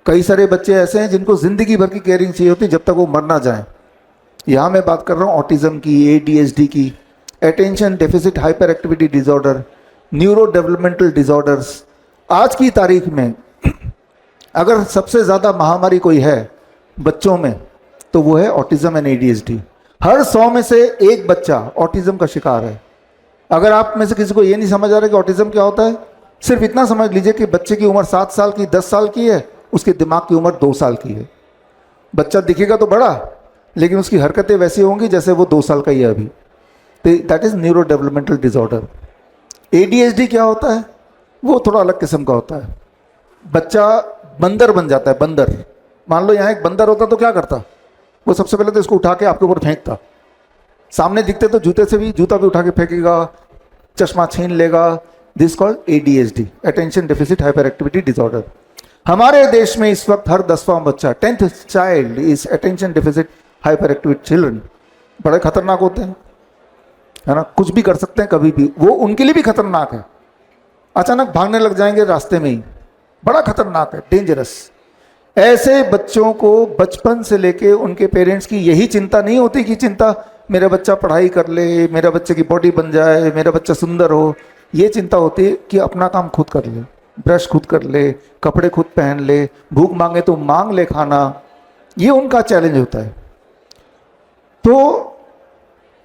कई सारे बच्चे ऐसे हैं जिनको जिंदगी भर की केयरिंग चाहिए होती है जब तक वो मर ना जाए। यहाँ मैं बात कर रहा हूँ ऑटिज्म की, एडीएचडी की, attention deficit hyper activity disorder, neuro developmental disorders. आज की तारीख में अगर सबसे ज़्यादा महामारी कोई है बच्चों में तो वो है ऑटिज्म एंड एडीएचडी। हर 100 में से एक बच्चा ऑटिज्म का शिकार है। अगर आप में से किसी को ये नहीं समझ आ रहा कि ऑटिज्म क्या होता है, सिर्फ इतना समझ लीजिए कि बच्चे की उम्र 7 साल की, 10 साल की है, उसके दिमाग की उम्र 2 साल की है। बच्चा दिखेगा तो बड़ा, लेकिन उसकी हरकतें वैसी होंगी जैसे वो 2 साल का ही है अभी। तो that is neuro developmental disorder. ADHD क्या होता है? वो थोड़ा अलग किस्म का होता है। बच्चा बंदर बन जाता है, बंदर। मान लो यहाँ एक बंदर होता तो क्या करता? वो सबसे पहले तो इसको उठा के आपके ऊपर फेंकता। सामने दिखते तो जूते से भी, जूता भी उठा के फेंकेगा, चश्मा छीन लेगा। This called ADHD, attention deficit hyper activity disorder. हमारे देश में इस वक्त हर 10वां बच्चा, 10th child is attention deficit hyper activity children. बड़े खतरनाक होते हैं, है ना, कुछ भी कर सकते हैं कभी भी। वो उनके लिए भी खतरनाक है। अचानक भागने लग जाएंगे रास्ते में ही, बड़ा खतरनाक है, डेंजरस। ऐसे बच्चों को बचपन से लेके उनके पेरेंट्स की यही चिंता नहीं होती कि चिंता मेरा बच्चा पढ़ाई कर ले, मेरा बच्चे की बॉडी बन जाए, मेरा बच्चा सुंदर हो। ये चिंता होती है कि अपना काम खुद कर ले, ब्रश खुद कर ले, कपड़े खुद पहन ले, भूख मांगे तो मांग ले खाना। ये उनका चैलेंज होता है। तो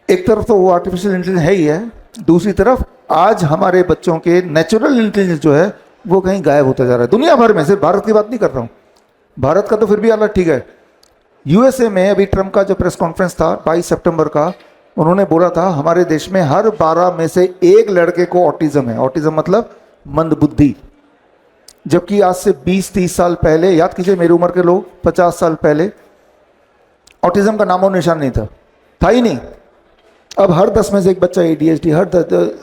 एक तरफ तो वो आर्टिफिशियल इंटेलिजेंस है ही है, दूसरी तरफ आज हमारे बच्चों के नेचुरल इंटेलिजेंस जो है वो कहीं गायब होता जा रहा है दुनिया भर में। सिर्फ भारत की बात नहीं कर रहा हूँ, भारत का तो फिर भी अलग ठीक है। यूएसए में अभी ट्रम्प का जो प्रेस कॉन्फ्रेंस था 22 सितंबर का, उन्होंने बोला था हमारे देश में हर 12 में से एक लड़के को ऑटिज्म है। ऑटिज्म मतलब मंदबुद्धि। जबकि आज से 20-30 साल पहले, याद कीजिए मेरी उम्र के लोग, 50 साल पहले ऑटिज्म का नामो निशान नहीं था ही नहीं। अब हर 10 में से एक बच्चा एडीएचडी, हर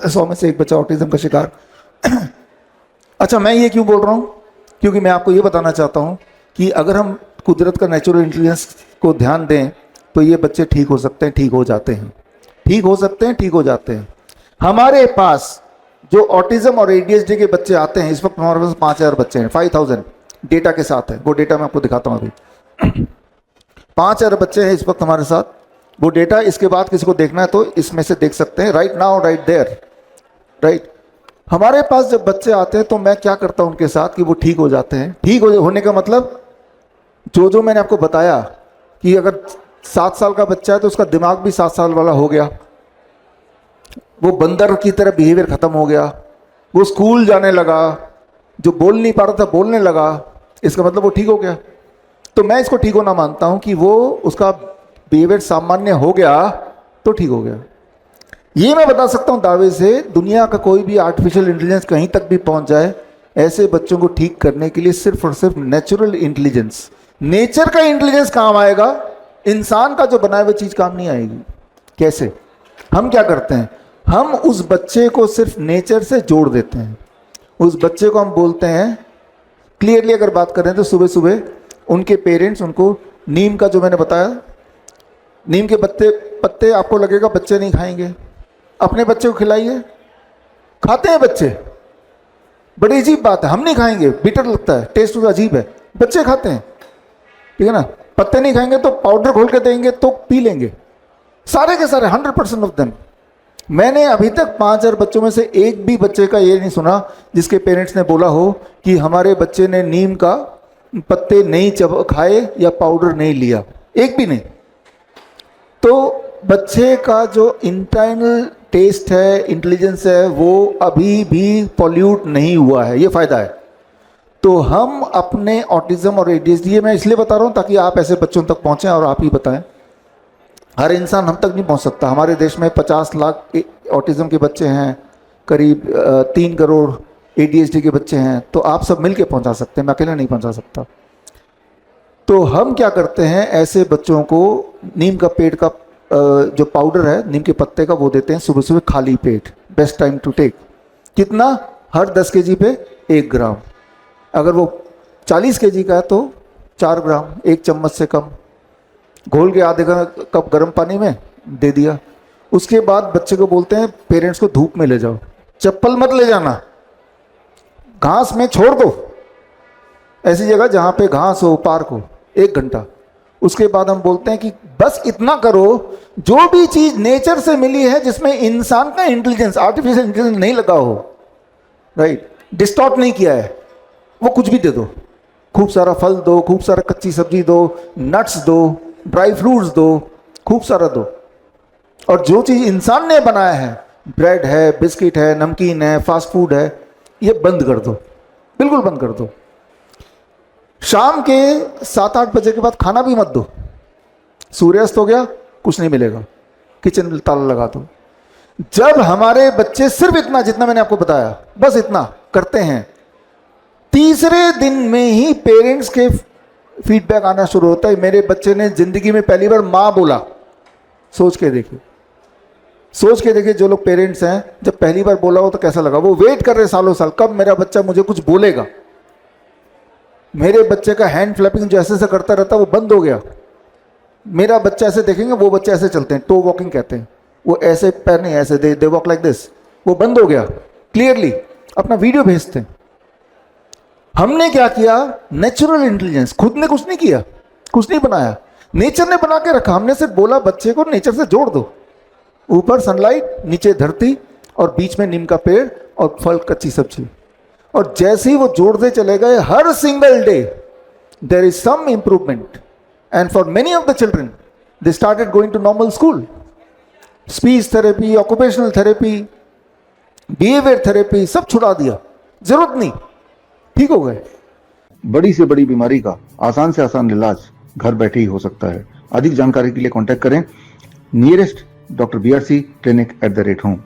100 में से एक बच्चा ऑटिज्म का शिकार। अच्छा, मैं ये क्यों बोल रहा हूँ? क्योंकि मैं आपको ये बताना चाहता हूँ कि अगर हम कुदरत का नेचुरल इंटेलिजेंस को ध्यान दें तो ये बच्चे ठीक हो सकते हैं, ठीक हो जाते हैं, ठीक हो सकते हैं, ठीक हो जाते हैं। हमारे पास जो ऑटिज्म और एडीएचडी के बच्चे आते हैं, इस वक्त हमारे पास 5000 बच्चे हैं, 5000 डेटा के साथ है। वो डेटा मैं आपको दिखाता हूँ अभी। 5000 बच्चे हैं इस वक्त हमारे साथ। वो डेटा इसके बाद किसी को देखना है तो इसमें से देख सकते हैं, right now, right there, right. हमारे पास जब बच्चे आते हैं तो मैं क्या करता हूं उनके साथ कि वो ठीक हो जाते हैं। ठीक होने का मतलब जो मैंने आपको बताया कि अगर 7 साल का बच्चा है तो उसका दिमाग भी 7 साल वाला हो गया, वो बंदर की तरह बिहेवियर खत्म हो गया, वो स्कूल जाने लगा, जो बोल नहीं पा रहा था बोलने लगा, इसका मतलब वो ठीक हो गया। तो मैं इसको ठीक होना मानता हूं कि वो उसका बिहेवियर सामान्य हो गया तो ठीक हो गया। ये मैं बता सकता हूं दावे से, दुनिया का कोई भी आर्टिफिशियल इंटेलिजेंस कहीं तक भी पहुंच जाए, ऐसे बच्चों को ठीक करने के लिए सिर्फ और सिर्फ नेचुरल इंटेलिजेंस, नेचर का इंटेलिजेंस काम आएगा। इंसान का जो बनाया हुआ चीज काम नहीं आएगी। कैसे? हम क्या करते हैं, हम उस बच्चे को सिर्फ नेचर से जोड़ देते हैं। उस बच्चे को हम बोलते हैं, क्लियरली अगर बात करें तो सुबह सुबह उनके पेरेंट्स उनको नीम का, जो मैंने बताया, नीम के पत्ते आपको लगेगा बच्चे नहीं खाएंगे, अपने बच्चे को खिलाइए, खाते हैं बच्चे। बड़ी अजीब बात है, हम नहीं खाएंगे, बिटर लगता है, टेस्ट तो अजीब है, बच्चे खाते हैं, ठीक है ना। पत्ते नहीं खाएंगे तो पाउडर घोल के देंगे तो पी लेंगे, सारे के सारे 100% ऑफ देम। मैंने अभी तक 5000 बच्चों में से एक भी बच्चे का ये नहीं सुना जिसके पेरेंट्स ने बोला हो कि हमारे बच्चे ने नीम का पत्ते नहीं खाए या पाउडर नहीं लिया, एक भी नहीं। तो बच्चे का जो इंटरनल टेस्ट है, इंटेलिजेंस है, वो अभी भी पॉल्यूट नहीं हुआ है, ये फायदा है। तो हम अपने ऑटिज्म और एडीएचडी, मैं इसलिए बता रहा हूँ ताकि आप ऐसे बच्चों तक पहुँचें और आप ही बताएं। हर इंसान हम तक नहीं पहुँच सकता। हमारे देश में 50 लाख ऑटिज्म के बच्चे हैं, करीब 3 करोड़ एडीएचडी के बच्चे हैं, तो आप सब मिल के पहुँचा सकते हैं, मैं अकेला नहीं पहुँचा सकता। तो हम क्या करते हैं, ऐसे बच्चों को नीम का पेड़ का जो पाउडर है नीम के पत्ते का, वो देते हैं सुबह सुबह खाली पेट, बेस्ट टाइम टू टेक। कितना? हर 10 केजी पे 1 ग्राम। अगर वो 40 केजी का है तो 4 ग्राम, 1 चम्मच से कम, घोल के आधे कप गर्म पानी में दे दिया। उसके बाद बच्चे को बोलते हैं, पेरेंट्स को धूप में ले जाओ, चप्पल मत ले जाना, घास में छोड़ दो, ऐसी जगह जहाँ पे घास हो, पार्क हो, 1 घंटा। उसके बाद हम बोलते हैं कि बस इतना करो, जो भी चीज नेचर से मिली है जिसमें इंसान का इंटेलिजेंस, आर्टिफिशियल इंटेलिजेंस नहीं लगा हो, राइट, डिस्टॉर्ट नहीं किया है, वो कुछ भी दे दो। खूब सारा फल दो, खूब सारा कच्ची सब्जी दो, नट्स दो, ड्राई फ्रूट्स दो, खूब सारा दो। और जो चीज इंसान ने बनाया है, ब्रेड है, बिस्किट है, नमकीन है, फास्ट फूड है, ये बंद कर दो, बिल्कुल बंद कर दो। शाम के 7-8 बजे के बाद खाना भी मत दो। सूर्यास्त हो गया, कुछ नहीं मिलेगा, किचन में ताला लगा दो। जब हमारे बच्चे सिर्फ इतना, जितना मैंने आपको बताया, बस इतना करते हैं, तीसरे दिन में ही पेरेंट्स के फीडबैक आना शुरू होता है, मेरे बच्चे ने जिंदगी में पहली बार मां बोला। सोच के देखिए, सोच के देखिए, जो लोग पेरेंट्स हैं, जब पहली बार बोला हो तो कैसा लगा। वो वेट कर रहे सालों साल, कब मेरा बच्चा मुझे कुछ बोलेगा। मेरे बच्चे का हैंड फ्लैपिंग जो ऐसे करता रहता वो बंद हो गया। मेरा बच्चा ऐसे देखेंगे, वो बच्चे ऐसे चलते हैं, टो वॉकिंग कहते हैं, वो ऐसे पैर नहीं, ऐसे दे वॉक लाइक दिस, वो बंद हो गया क्लियरली। अपना वीडियो भेजते हैं। हमने क्या किया, नेचुरल इंटेलिजेंस, खुद ने कुछ नहीं किया, कुछ नहीं बनाया, नेचर ने बना के रखा। हमने सिर्फ बोला बच्चे को नेचर से जोड़ दो, ऊपर सनलाइट, नीचे धरती, और बीच में नीम का पेड़ और फल, कच्ची सब्जी। और जैसे ही वो जोड़ते चले गए, हर single day there is some improvement. And for many of the children they started going to normal school. Speech therapy, occupational therapy, behaviour therapy सब छुड़ा दिया, जरूरत नहीं, ठीक हो गए। बड़ी से बड़ी बीमारी का आसान से आसान इलाज घर बैठे ही हो सकता है। अधिक जानकारी के लिए कांटेक्ट करें nearest doctor BRC clinic @home।